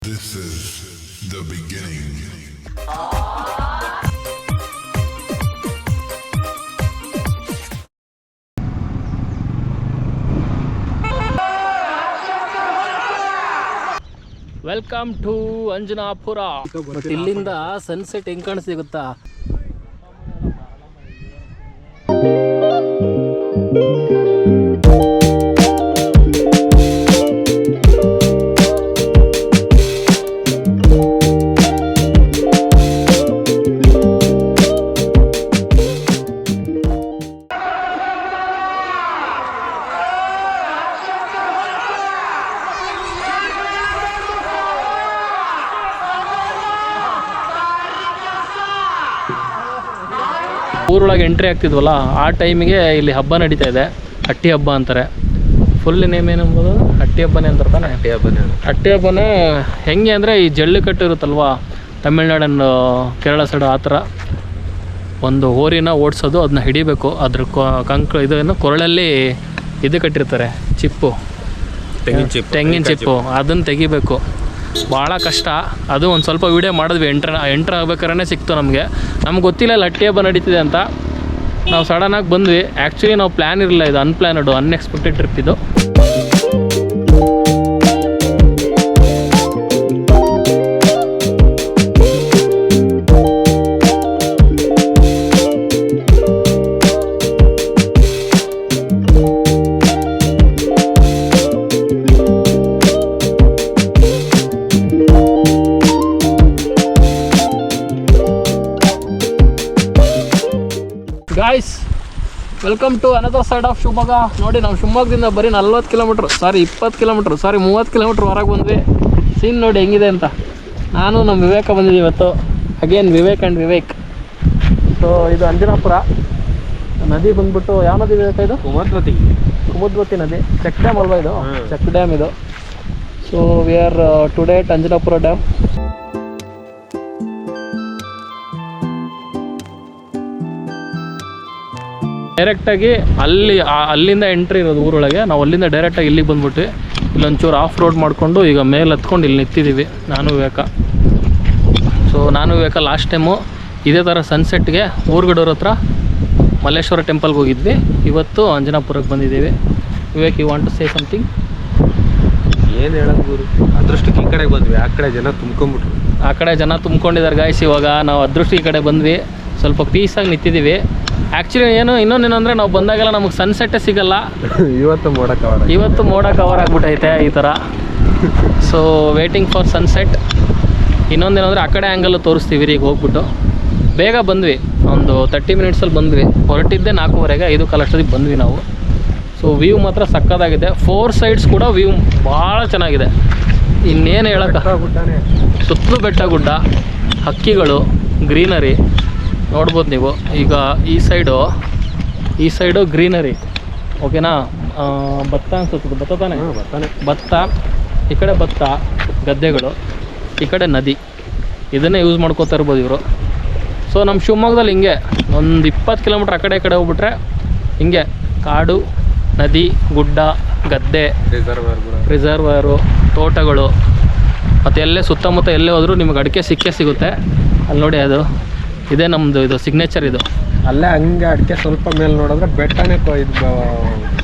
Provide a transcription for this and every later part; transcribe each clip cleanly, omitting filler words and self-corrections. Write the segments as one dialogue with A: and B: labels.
A: This is the beginning.
B: Welcome to Anjanapura. But ಇಲ್ಲಿಂದ sunset ಹೆಂಗ್ ಕಾಣಿಸ್ತಿ ಗೊತ್ತಾ? ಊರೊಳಗೆ ಎಂಟ್ರಿ ಆಗ್ತಿದ್ವಲ್ಲ ಆ ಟೈಮಿಗೆ ಇಲ್ಲಿ ಹಬ್ಬ ನಡೀತಾ ಇದೆ. ಹಟ್ಟಿ ಹಬ್ಬ ಅಂತಾರೆ. Full name ಏನಂಬೋದು? ಹಟ್ಟಿ ಹಬ್ಬನೇ ಅಂತಾರೆ ತಾನೆ? ಹಟ್ಟಿ ಹಬ್ಬನೇ ಹೆಂಗೆ ಅಂದರೆ ಈ ಜಲ್ಲಿಕಟ್ಟು ಇರುತ್ತಲ್ವ, ತಮಿಳ್ನಾಡನ್ನು ಕೇರಳ ಸೈಡು ಆ ಥರ ಒಂದು ಹೋರಿನ ಓಡಿಸೋದು, ಅದನ್ನ ಹಿಡಿಬೇಕು. ಅದ್ರ ಇದನ್ನು ಕೊರಳಲ್ಲಿ ಇದು ಕಟ್ಟಿರ್ತಾರೆ, ಚಿಪ್ಪು, ತೆಂಗಿನ ಚಿಪ್ಪು, ಅದನ್ನು ತೆಗಿಬೇಕು. ಭಾಳ ಕಷ್ಟ. ಅದು ಒಂದು ಸ್ವಲ್ಪ ವೀಡಿಯೋ ಮಾಡಿದ್ವಿ. ಎಂಟ್ರ್ ಆಗ್ಬೇಕಾದ್ರೆ ಸಿಕ್ತು ನಮಗೆ ಗೊತ್ತಿಲ್ಲ ಇಲ್ಲಿ ಹಟ್ಟಿ ಹಬ್ಬ ನಡೀತಿದೆ ಅಂತ. ನಾವು ಸಡನ್ನಾಗಿ ಬಂದ್ವಿ. ಆ್ಯಕ್ಚುಲಿ ನಾವು ಪ್ಲ್ಯಾನ್ ಇರಲಿಲ್ಲ, ಇದು ಅನ್ಪ್ಲ್ಯಾನಡು, ಅನ್ಎಕ್ಸ್ಪೆಕ್ಟೆಡ್ ಟ್ರಿಪ್ ಇದು. Guys, welcome to another side of Shivamogga. ನೋಡಿ, ನಾವು ಶಿವಮೊಗ್ಗದಿಂದ ಬರೀ 40 ಕಿಲೋಮೀಟ್ರ್, 20 ಕಿಲೋಮೀಟ್ರ್, 30 ಕಿಲೋಮೀಟ್ರ್ ಹೊರಗೆ ಬಂದ್ವಿ. ಸೀನ್ ನೋಡಿ ಹೆಂಗಿದೆ ಅಂತ. ನಾನು ನಮ್ಮ ವಿವೇಕ ಬಂದಿದ್ದೀವಿ ಇವತ್ತು. Again Vivek and Vivek. So ಇದು ಅಂಜನಾಪುರ ನದಿ ಬಂದ್ಬಿಟ್ಟು ಯಾವ ನದಿ ವಿವೇಕ ಇದು? ಕುಮದ್ವತಿ ನದಿ. ಚೆಕ್ ಡ್ಯಾಮ್ ಅಲ್ವಾ ಇದು? ಚೆಕ್ ಡ್ಯಾಮ್ ಇದು. So we are today at Anjanapura dam. ಡೈರೆಕ್ಟಾಗಿ ಅಲ್ಲಿಂದ ಎಂಟ್ರಿ ಇರೋದು ಊರೊಳಗೆ. ನಾವು ಅಲ್ಲಿಂದ ಡೈರೆಕ್ಟಾಗಿ ಇಲ್ಲಿಗೆ ಬಂದ್ಬಿಟ್ಟು ಇಲ್ಲೊಂಚೂರು ಆಫ್ ರೋಡ್ ಮಾಡಿಕೊಂಡು ಈಗ ಮೇಲೆ ಹತ್ಕೊಂಡು ಇಲ್ಲಿ ನಿಂತಿದ್ದೀವಿ ನಾನು ವಿವೇಕ. ಸೊ ನಾನು ವಿವೇಕ ಲಾಸ್ಟ್ ಟೈಮು ಇದೇ ಥರ ಸನ್ಸೆಟ್ಗೆ ಊರುಗಡೂರ ಹತ್ರ ಮಲ್ಲೇಶ್ವರ ಟೆಂಪಲ್ಗೆ ಹೋಗಿದ್ವಿ. ಇವತ್ತು ಅಂಜನಾಪುರಕ್ಕೆ ಬಂದಿದ್ದೀವಿ. Vivek, you want to say something?
C: ಏನು ಹೇಳೋದು ಗುರು, ಅದೃಷ್ಟಕ್ಕೆ ಈ ಕಡೆ ಬಂದ್ವಿ. ಆ ಕಡೆ ಜನ ತುಂಬ್ಕೊಂಡ್ಬಿಟ್ರು.
B: ಆ ಕಡೆ ಜನ ತುಂಬ್ಕೊಂಡಿದ್ದಾರೆ ಗಾಯ್ಸ್. ಇವಾಗ ನಾವು ಅದೃಷ್ಟ ಈ ಕಡೆ ಬಂದ್ವಿ, ಸ್ವಲ್ಪ ಪೀಸಾಗಿ ನಿಂತಿದ್ದೀವಿ. ಆ್ಯಕ್ಚುಲಿ ಇನ್ನೊಂದೇನು ಅಂದರೆ ನಾವು ಬಂದಾಗೆಲ್ಲ ನಮಗೆ ಸನ್ಸೆಟ್ಟೇ ಸಿಗಲ್ಲ. ಇವತ್ತು ಮೋಡ ಕವರ್ ಆಗಿಬಿಟ್ಟೈತೆ ಈ ಥರ. So waiting for sunset. ಇನ್ನೊಂದೇನಂದರೆ ಆ ಕಡೆ ಆ್ಯಂಗಲ್ಲು ತೋರಿಸ್ತೀವಿ ಈಗ ಹೋಗ್ಬಿಟ್ಟು. ಬೇಗ ಬಂದ್ವಿ, ಒಂದು 30 ಮಿನಿಟ್ಸಲ್ಲಿ ಬಂದ್ವಿ. ಹೊರಟಿದ್ದೆ 4:15, 5 ಕಾಲ ಅಷ್ಟೊತ್ತಿಗೆ ಬಂದ್ವಿ ನಾವು. ಸೊ ವ್ಯೂ ಮಾತ್ರ ಸಕ್ಕತ್ತಾಗಿದೆ. 4 ಸೈಡ್ಸ್ ಕೂಡ ವ್ಯೂ ಭಾಳ ಚೆನ್ನಾಗಿದೆ. ಇನ್ನೇನು ಹೇಳೋಕ್ಕ, ಸುತ್ತಲೂ ಬೆಟ್ಟ ಗುಡ್ಡ, ಹಕ್ಕಿಗಳು, ಗ್ರೀನರಿ ನೋಡ್ಬೋದು ನೀವು. ಈಗ ಈ ಸೈಡು ಗ್ರೀನರಿ, ಓಕೆನಾ? ಭತ್ತ ಅನ್ಸುತ್ತೆ, ಭತ್ತ ತಾನೆ? ಭತ್ತ. ಈ ಕಡೆ ಭತ್ತ, ಗದ್ದೆಗಳು, ಈ ಕಡೆ ನದಿ. ಇದನ್ನೇ ಯೂಸ್ ಮಾಡ್ಕೋತಾ ಇರ್ಬೋದು ಇವರು. ಸೊ ನಮ್ಮ ಶಿವಮೊಗ್ಗದಲ್ಲಿ ಹಿಂಗೆ ಒಂದು 20 ಕಿಲೋಮೀಟ್ರ್ ಆ ಕಡೆ ಹೋಗ್ಬಿಟ್ರೆ ಹಿಂಗೆ ಕಾಡು, ನದಿ, ಗುಡ್ಡ, ಗದ್ದೆ, ರಿಸರ್ವರು, ತೋಟಗಳು, ಮತ್ತು ಎಲ್ಲೇ ಸುತ್ತಮುತ್ತ ಎಲ್ಲೇ ಹೋದರೂ ನಿಮಗೆ ಅಡಿಕೆ ಸಿಗುತ್ತೆ. ಅಲ್ಲಿ ನೋಡಿ, ಅದು ಇದೇ ನಮ್ಮದು ಇದು ಸಿಗ್ನೇಚರ್. ಇದು
C: ಅಲ್ಲೇ ಹಂಗೆ ಅಡಿಕೆ ಸ್ವಲ್ಪ ಮೇಲೆ ನೋಡಿದ್ರೆ ಬೆಟ್ಟನೇ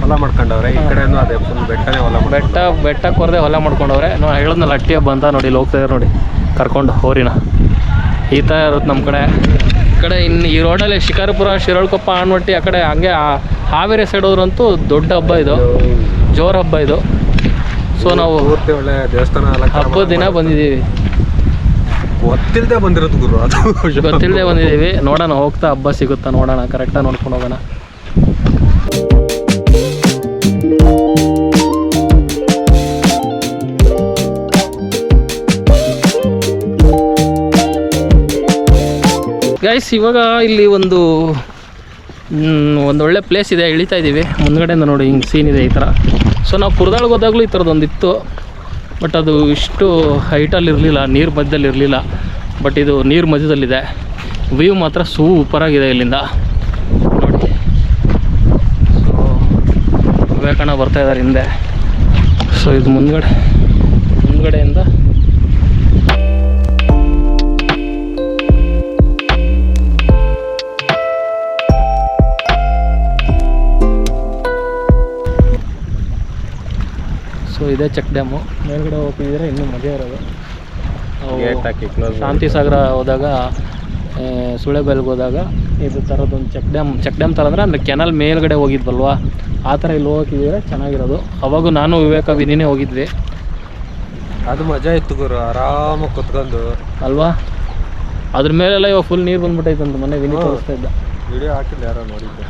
C: ಹೊಲ ಮಾಡ್ಕೊಂಡವ್ರೆ. ಈ ಕಡೆ ಅದೇ ಫುಲ್ ಬೆಟ್ಟನೇ ಬೆಟ್ಟ
B: ಕೊರದೆ ಹೊಲ ಮಾಡ್ಕೊಂಡವ್ರೆ. ನಾವು ಹೇಳಿದ್ನಲ್ಲ ಹಟ್ಟಿ ಹಬ್ಬ ಅಂತ. ನೋಡಿ ಇಲ್ಲಿ ಹೋಗ್ತಾ ಇದ್ದಾರೆ ನೋಡಿ, ಕರ್ಕೊಂಡು ಹೋರಿನ. ಈ ಥರ ಇರುತ್ತೆ ನಮ್ಮ ಕಡೆ. ಈ ಕಡೆ ಇನ್ನು ಈ ರೋಡಲ್ಲಿ ಶಿಕಾರಿಪುರ, ಶಿರಳಕೊಪ್ಪ, ಆಣ್ವಟ್ಟಿ, ಆ ಕಡೆ ಹಂಗೆ ಹಾವೇರಿ ಸೈಡ್ ಹೋದ್ರಂತೂ ದೊಡ್ಡ ಹಬ್ಬ ಇದು, ಜೋರು ಹಬ್ಬ ಇದು. ಸೊ ನಾವು
C: ಒಳ್ಳೆ ದೇವಸ್ಥಾನ
B: ಹಬ್ಬದ ದಿನ ಬಂದಿದ್ದೀವಿ.
C: ಗೊತ್ತಿಲ್ಲದೆ ಬಂದಿರೋದು ಗುರು, ಅದು
B: ಗೊತ್ತಿಲ್ಲದೆ ಬಂದಿದ್ದೀವಿ. ನೋಡೋಣ, ಹೋಗ್ತಾ ಹಬ್ಬ ಸಿಗುತ್ತಾ ನೋಡೋಣ, ಕರೆಕ್ಟಾಗಿ ನೋಡ್ಕೊಂಡು ಹೋಗೋಣ. ಗೈಸ್, ಇವಾಗ ಇಲ್ಲಿ ಒಂದು ಒಳ್ಳೆ ಪ್ಲೇಸ್ ಇದೆ, ಇಳಿತಾ ಇದ್ದೀವಿ. ಮುಂದ್ಗಡೆಯಿಂದ ನೋಡಿ ಹಿಂಗೆ ಸೀನ್ ಇದೆ ಈ ಥರ. ಸೊ ನಾವು ಪುರದಾಳ್ಗೆ ಹೋದಾಗಲೂ ಈ ಥರದ್ದೊಂದು ಇತ್ತು. ಬಟ್ ಅದು ಇಷ್ಟು ಹೈಟಲ್ಲಿ ಇರಲಿಲ್ಲ, ನೀರು ಮಧ್ಯದಲ್ಲಿ ಇರಲಿಲ್ಲ. ಬಟ್ ಇದು ನೀರು ಮಧ್ಯದಲ್ಲಿದೆ. ವ್ಯೂ ಮಾತ್ರ ಸೂಪರಾಗಿದೆ ಇಲ್ಲಿಂದ ನೋಡಿ. ಸೊ ವಿವೇಕಣ್ಣ ಬರ್ತಾಯಿದ್ದಾರೆ ಹಿಂದೆ. ಸೊ ಇದು ಮುಂದ್ಗಡೆಯಿಂದ ಇದೆ ಚೆಕ್ ಡ್ಯಾಮು. ಮೇಲ್ಗಡೆ ಹೋಗಿದ್ರೆ ಇನ್ನೂ ಮಜಾ ಇರೋದು.
C: ಗೇಟ್ ಹಾಕಿ ಕ್ಲೋಸ್.
B: ಶಾಂತಿ ಸಾಗರ ಹೋದಾಗ, ಸುಳೆಬೆಲ್ಗೆ ಹೋದಾಗ ಇದು ಥರದೊಂದು ಚೆಕ್ ಡ್ಯಾಮ್ ಥರ ಅಂದರೆ ಕೆನಲ್ ಮೇಲ್ಗಡೆ ಹೋಗಿದ್ವಲ್ವಾ, ಆ ಥರ ಇಲ್ಲಿ ಹೋಗಿದ್ರೆ ಚೆನ್ನಾಗಿರೋದು. ಅವಾಗೂ ನಾನು ವಿವೇಕ ವಿನಿನೇ ಹೋಗಿದ್ವಿ.
C: ಅದು ಮಜಾ ಇತ್ತು ಗುರು, ಆರಾಮಾಗಿ ಕುತ್ಕೊಂಡು
B: ಅಲ್ವಾ. ಅದ್ರ ಮೇಲೆಲ್ಲ ಇವಾಗ ಫುಲ್ ನೀರು ಬಂದ್ಬಿಟ್ಟೈತಂತ ಮೊನ್ನೆ ವಿನಿ ತೋರಿಸ್ತಾ ಇದ್ದ.
C: ವಿಡಿಯೋ ಹಾಕಿಲ್ಲ, ಯಾರೋ ನೋಡಿದ್ದೆ.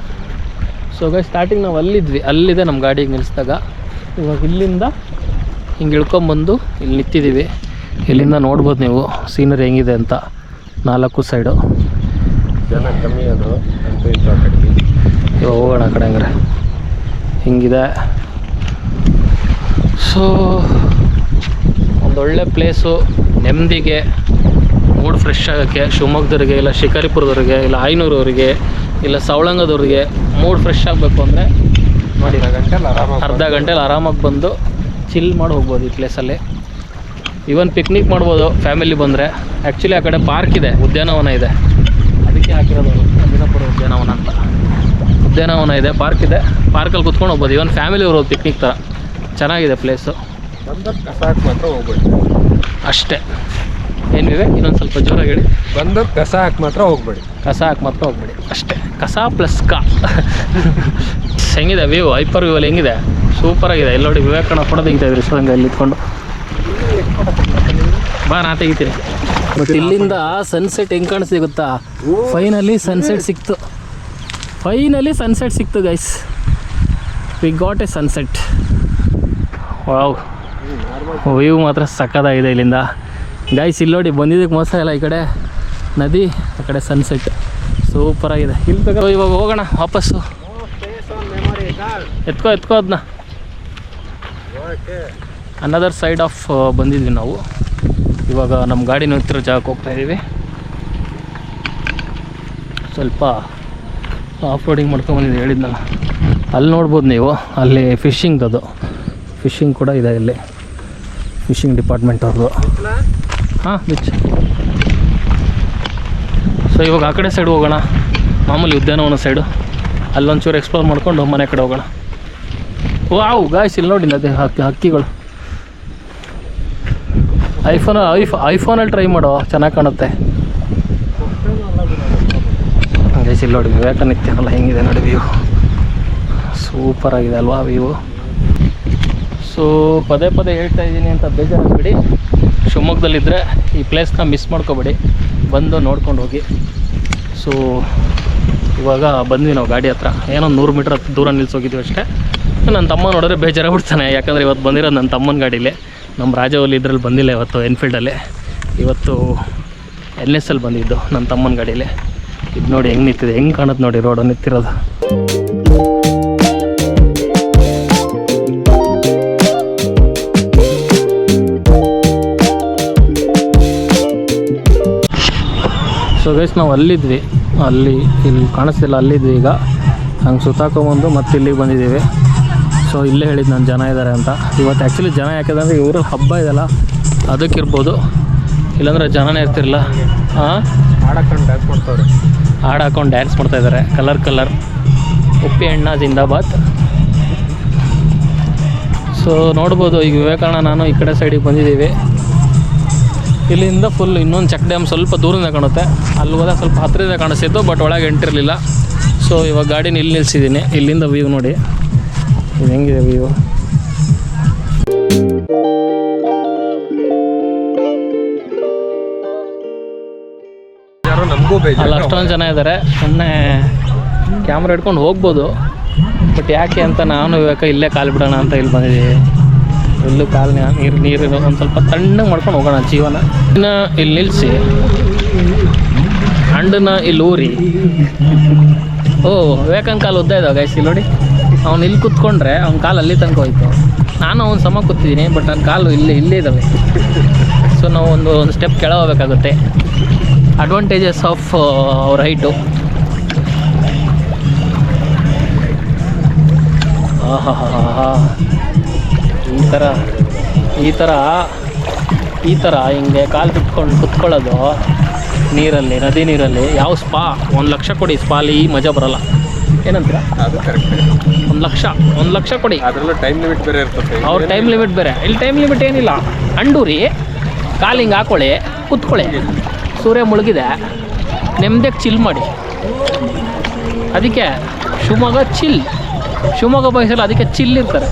B: ಸೊ ಗೈಸ್ ಸ್ಟಾರ್ಟಿಂಗ್ ನಾವು ಅಲ್ಲಿದೆ ನಮ್ಮ ಗಾಡಿಗೆ ನಿಲ್ಲಿಸಿದಾಗ. ಇವಾಗ ಇಲ್ಲಿಂದ ಹಿಂಗೆ ಇಳ್ಕೊಂಬಂದು ಇಲ್ಲಿ ನಿಂತಿದ್ದೀವಿ. ಇಲ್ಲಿಂದ ನೋಡ್ಬೋದು ನೀವು ಸೀನರಿ ಹೆಂಗಿದೆ ಅಂತ. 4 ಸೈಡು
C: ಜನ ಕಮ್ಮಿ ಆದರು ಅಂತೂ ಇಂಥ ಕಡೆಗೆ.
B: ಇವಾಗ ಹೋಗೋಣ ಆ ಕಡೆ ಹಂಗಾರೆ. ಹಿಂಗಿದೆ. ಸೊ ಒಂದೊಳ್ಳೆ ಪ್ಲೇಸು, ನೆಮ್ಮದಿಗೆ, ಮೂಡ್ ಫ್ರೆಶ್ ಆಗೋಕ್ಕೆ. ಶಿವಮೊಗ್ಗದವ್ರಿಗೆ, ಇಲ್ಲ ಶಿಕಾರಿಪುರದವ್ರಿಗೆ, ಇಲ್ಲ ಆಯನೂರವ್ರಿಗೆ, ಇಲ್ಲ ಸವಳಂಗದವ್ರಿಗೆ ಮೂಡ್ ಫ್ರೆಶ್ ಆಗಬೇಕು ಅಂದರೆ ನೋಡಿ, ಅರ್ಧ ಗಂಟೆಲಿ ಆರಾಮಾಗಿ ಬಂದು ಚಿಲ್ ಮಾಡಿ ಹೋಗ್ಬೋದು ಈ ಪ್ಲೇಸಲ್ಲಿ. ಈವನ್ ಪಿಕ್ನಿಕ್ ಮಾಡ್ಬೋದು ಫ್ಯಾಮಿಲಿ ಬಂದರೆ. ಆ್ಯಕ್ಚುಲಿ ಆ ಕಡೆ ಪಾರ್ಕ್ ಇದೆ, ಉದ್ಯಾನವನ ಇದೆ, ಅದಕ್ಕೆ ಹಾಕಿರೋದು ಅಂಬಿಕಾಪುರ ಉದ್ಯಾನವನ ಅಂತ. ಉದ್ಯಾನವನ ಇದೆ, ಪಾರ್ಕ್ ಇದೆ, ಪಾರ್ಕಲ್ಲಿ ಕುತ್ಕೊಂಡು ಹೋಗ್ಬೋದು. ಈವನ್ ಫ್ಯಾಮಿಲಿ ಬರೋದು ಪಿಕ್ನಿಕ್ ಥರ ಚೆನ್ನಾಗಿದೆ ಪ್ಲೇಸು.
C: ಬಂದದ್ದು ಕಸ ಹಾಕಿ ಮಾತ್ರ ಹೋಗ್ಬೇಡಿ
B: ಅಷ್ಟೇ. ಏನಿವೆ ಇನ್ನೊಂದು ಸ್ವಲ್ಪ ಜೋರಾಗಿ ಹೇಳಿ.
C: ಬಂದದ್ದು ಕಸ ಹಾಕಿ ಮಾತ್ರ ಹೋಗ್ಬೇಡಿ.
B: ಕಸ ಹಾಕಿ ಮಾತ್ರ ಹೋಗ್ಬೇಡಿ ಅಷ್ಟೇ. ಕಸ ಪ್ಲಸ್ ಹೆಂಗಿದೆ ವ್ಯೂ, ಹೈಪರ್ ವ್ಯೂ ಅಲ್ಲಿ ಹೆಂಗಿದೆ, ಸೂಪರಾಗಿದೆ. ಇಲ್ಲಿ ನೋಡಿ ವಿವೇಕಾನಂದ ಫೋಟೋ ತೆಗಿತಾ ಇದ್ರಿ ಶಿವಗಂಗ ಇಲ್ಲಿ ಇಟ್ಕೊಂಡು. ಬಾ ನಾ ತೆಗಿತೀನಿ. ಬಟ್ ಇಲ್ಲಿಂದ ಸನ್ಸೆಟ್ ಹೆಂಗೆ ಕಾಣಿಸ್ತಿ ಗೊತ್ತಾ? ಫೈನಲಿ ಸನ್ಸೆಟ್ ಸಿಕ್ತು guys. We got A sunset. Wow, view ಮಾತ್ರ ಸಕ್ಕತ್ತಾಗಿದೆ ಇಲ್ಲಿಂದ ಗೈಸ್. ಇಲ್ಲಿ ನೋಡಿ ಬಂದಿದ್ದಕ್ಕೆ ಮೋಸ ಇಲ್ಲ. ಈ ಕಡೆ ನದಿ, ಆ ಕಡೆ ಸನ್ಸೆಟ್ ಸೂಪರಾಗಿದೆ. ಇಲ್ಲಿ ತಗೋ ಇವಾಗ ಹೋಗೋಣ ವಾಪಸ್ಸು. ಎತ್ಕೋ ಅದನ್ನ. ಅನದರ್ ಸೈಡ್ ಆಫ್ ಬಂದಿದ್ವಿ ನಾವು. ಇವಾಗ ನಮ್ಮ ಗಾಡಿ ನಿಂತಿರೋ ಜಾಗಕ್ಕೆ ಹೋಗ್ತಾಯಿದ್ದೀವಿ. ಸ್ವಲ್ಪ ಆಫ್ ರೋಡಿಂಗ್ ಮಾಡ್ಕೊಂಬಂದಿದ್ದೆ ಹೇಳಿದ್ನಲ್ಲ. ಅಲ್ಲಿ ನೋಡ್ಬೋದು ನೀವು, ಅಲ್ಲಿ ಫಿಶಿಂಗ್ದು ಫಿಶಿಂಗ್ ಕೂಡ ಇದೆ ಇಲ್ಲಿ, ಫಿಶಿಂಗ್ ಡಿಪಾರ್ಟ್ಮೆಂಟ್ ಅವ್ರದ್ದು. ಹಾಂ ಬಿಚ್. ಸೊ ಇವಾಗ ಆ ಕಡೆ ಸೈಡ್ ಹೋಗೋಣ, ಮಾಮೂಲಿ ಉದ್ಯಾನವನ ಸೈಡು. ಅಲ್ಲೊಂಚೂರು ಎಕ್ಸ್ಪ್ಲೋರ್ ಮಾಡ್ಕೊಂಡು ಮನೆ ಕಡೆ ಹೋಗೋಣ. ವಾವ್ ಗಾಯ್ಸ್, ಇಲ್ಲಿ ನೋಡಿ ಅದೇ ಹಕ್ಕಿಗಳು. ಐಫೋನಲ್ಲಿ ಟ್ರೈ ಮಾಡೋ, ಚೆನ್ನಾಗಿ ಕಾಣುತ್ತೆ ಗೈಸ್. ಇಲ್ಲಿ ನೋಡಿ ವಿವೇಕಾನಂದ ಹೆಂಗಿದೆ ನೋಡಿ ವ್ಯೂ, ಸೂಪರಾಗಿದೆ ಅಲ್ವಾ ವ್ಯೂ. ಸೊ ಪದೇ ಹೇಳ್ತಾ ಇದ್ದೀನಿ ಅಂತ ಬೇಜಾರಾಗಬೇಡಿ. ಶಿವಮೊಗ್ಗದಲ್ಲಿದ್ದರೆ ಈ ಪ್ಲೇಸ್ನ ಮಿಸ್ ಮಾಡ್ಕೋಬೇಡಿ, ಬಂದು ನೋಡ್ಕೊಂಡು ಹೋಗಿ. ಸೊ ಇವಾಗ ಬಂದ್ವಿ ನಾವು ಗಾಡಿ ಹತ್ರ. ಏನೋ 100 ಮೀಟ್ರ್ ದೂರ ನಿಲ್ಸೋಗಿದ್ವಿ ಅಷ್ಟೇ. ನನ್ನ ತಮ್ಮ ನೋಡಿದ್ರೆ ಬೇಜಾರಾಗ್ಬಿಡ್ತಾನೆ, ಯಾಕಂದರೆ ಇವತ್ತು ಬಂದಿರೋದು ನನ್ನ ತಮ್ಮನ ಗಾಡೀಲಿ. ನಮ್ಮ ರಾಜವಲ್ಲಿ ಇದ್ರಲ್ಲಿ ಬಂದಿಲ್ಲ ಇವತ್ತು, ಎನ್ಫೀಲ್ಡಲ್ಲಿ. ಇವತ್ತು NS ಅಲ್ಲಿ ಬಂದಿದ್ದು ನನ್ನ ತಮ್ಮನ ಗಾಡೀಲಿ. ಇದು ನೋಡಿ ಹೆಂಗೆ ನಿಂತಿದೆ, ಹೆಂಗೆ ಕಾಣುತ್ತೆ ನೋಡಿ ರೋಡು ನಿಂತಿರೋದು. ಸೊ ಗೈಸ್ ನಾವು ಅಲ್ಲಿದ್ವಿ, ಇಲ್ಲಿ ಕಾಣಿಸ್ತಿಲ್ಲ, ಅಲ್ಲಿದ್ವಿ. ಈಗ ಹಂಗೆ ಸುತ್ತಾಕೊಂಬಂದು ಮತ್ತೆ ಇಲ್ಲಿಗೆ ಬಂದಿದ್ದೀವಿ. ಸೊ ಇಲ್ಲೇ ಹೇಳಿದ್ದು ನಾನು ಜನ ಇದ್ದಾರೆ ಅಂತ. ಇವತ್ತು ಆ್ಯಕ್ಚುಲಿ ಜನ ಯಾಕೆಂದರೆ ಇವರು ಹಬ್ಬ ಇದೆಲ್ಲ ಅದಕ್ಕಿರ್ಬೋದು, ಇಲ್ಲಾಂದ್ರೆ ಜನನೇ ಇರ್ತಿರಲಿಲ್ಲ. ಹಾಡು ಹಾಕೊಂಡು ಡ್ಯಾನ್ಸ್ ಮಾಡ್ತಾಯಿದ್ದಾರೆ. ಕಲರ್ ಉಪ್ಪಿ ಅಣ್ಣ ಜಿಂದಾಬಾದ್. ಸೊ ನೋಡ್ಬೋದು ಈಗ ವಿವೇಕಾನಂದ ನಾನು ಈ ಕಡೆ ಸೈಡಿಗೆ ಬಂದಿದ್ದೀವಿ. ಇಲ್ಲಿಂದ ಫುಲ್ ಇನ್ನೊಂದು ಚೆಕ್ ಡ್ಯಾಮ್ ಸ್ವಲ್ಪ ದೂರದಿಂದ ಕಾಣುತ್ತೆ. ಅಲ್ಲಿ ಹೋದಾಗ ಸ್ವಲ್ಪ ಹತ್ತಿರದಿಂದ ಕಾಣಿಸ್ತಿತ್ತು, ಬಟ್ ಒಳಗೆ ಎಂಟಿರಲಿಲ್ಲ. ಸೊ ಇವಾಗ ಗಾಡಿನ ಇಲ್ಲಿ ನಿಲ್ಲಿಸಿದ್ದೀನಿ. ಇಲ್ಲಿಂದ ವ್ಯೂ ನೋಡಿ, ಇದು ಹೆಂಗಿದೆ ವ್ಯೂ. ಅಲ್ಲಿ ಅಷ್ಟೊಂದು ಜನ ಇದ್ದಾರೆ. ಸುಮ್ಮನೆ ಕ್ಯಾಮ್ರಾ ಹಿಡ್ಕೊಂಡು ಹೋಗ್ಬೋದು, ಬಟ್ ಯಾಕೆ ಅಂತ ನಾನು ವಿವೇಕ ಇಲ್ಲೇ ಕಾಲು ಬಿಡೋಣ ಅಂತ ಇಲ್ಲಿ ಬಂದಿದ್ದೀವಿ. ಎಲ್ಲೂ ಕಾಲು ನೀರು ಒಂದು ಸ್ವಲ್ಪ ತಣ್ಣಗೆ ಮಾಡ್ಕೊಂಡು ಹೋಗೋಣ ಜೀವನ. ಇನ್ನು ಇಲ್ಲಿ ನಿಲ್ಲಿಸಿ ಹಣ್ಣನ್ನ ಇಲ್ಲಿ ಊರಿ. ವಿವೇಕನ ಕಾಲು ಉದ್ದ ಇದ್ದಾವೆ ಗೈಸ್, ಇಲ್ಲಿ ನೋಡಿ. ಅವ್ನು ಇಲ್ಲಿ ಕೂತ್ಕೊಂಡ್ರೆ ಅವ್ನ ಕಾಲು ಅಲ್ಲಿ ತನಕ ಹೋಯ್ತು. ನಾನು ಅವ್ನು ಸಮ ಕೂತಿದ್ದೀನಿ, ಬಟ್ ನನ್ನ ಕಾಲು ಇಲ್ಲೇ ಇದ್ದಾವೆ. ಸೊ ನಾವು ಒಂದು ಸ್ಟೆಪ್ ಕೆಳ ಹೋಗ್ಬೇಕಾಗುತ್ತೆ. ಅಡ್ವಾಂಟೇಜಸ್ ಆಫ್ ಅವ್ರ ಹೈಟು. ಈ ಥರ ಹಿಂಗೆ ಕಾಲು ಬಿಟ್ಕೊಂಡು ಕುತ್ಕೊಳ್ಳೋದು ನೀರಲ್ಲಿ, ನದಿ ನೀರಲ್ಲಿ. ಯಾವ ಸ್ಪಾ 1 ಲಕ್ಷ ಕೊಡಿ, ಸ್ಪಾಲಿ ಈ ಮಜಾ ಬರೋಲ್ಲ. ಏನಂತೀರ?
C: ಅದು ಕರೆಕ್ಟ್.
B: 1 ಲಕ್ಷ ಕೊಡಿ.
C: ಅದರಲ್ಲೂ ಟೈಮ್ ಲಿಮಿಟ್ ಬೇರೆ ಇರ್ತದೆ.
B: ಅವ್ರ ಟೈಮ್ ಲಿಮಿಟ್ ಬೇರೆ. ಇಲ್ಲಿ ಟೈಮ್ ಲಿಮಿಟ್ ಏನಿಲ್ಲ. ಅಂಡೂರಿ ಕಾಲಿಂಗ್ ಹಾಕೊಳ್ಳಿ, ಕೂತ್ಕೊಳ್ಳಿ. ಸೂರ್ಯ ಮುಳುಗಿದೆ, ನೆಮ್ಮದಿಯಾಗಿ ಚಿಲ್ ಮಾಡಿ. ಅದಕ್ಕೆ ಶಿವಮೊಗ್ಗ ಚಿಲ್. ಶಿವಮೊಗ್ಗ ಬಯಸಲ್ಲ, ಅದಕ್ಕೆ ಚಿಲ್ ಇರ್ತಾರೆ.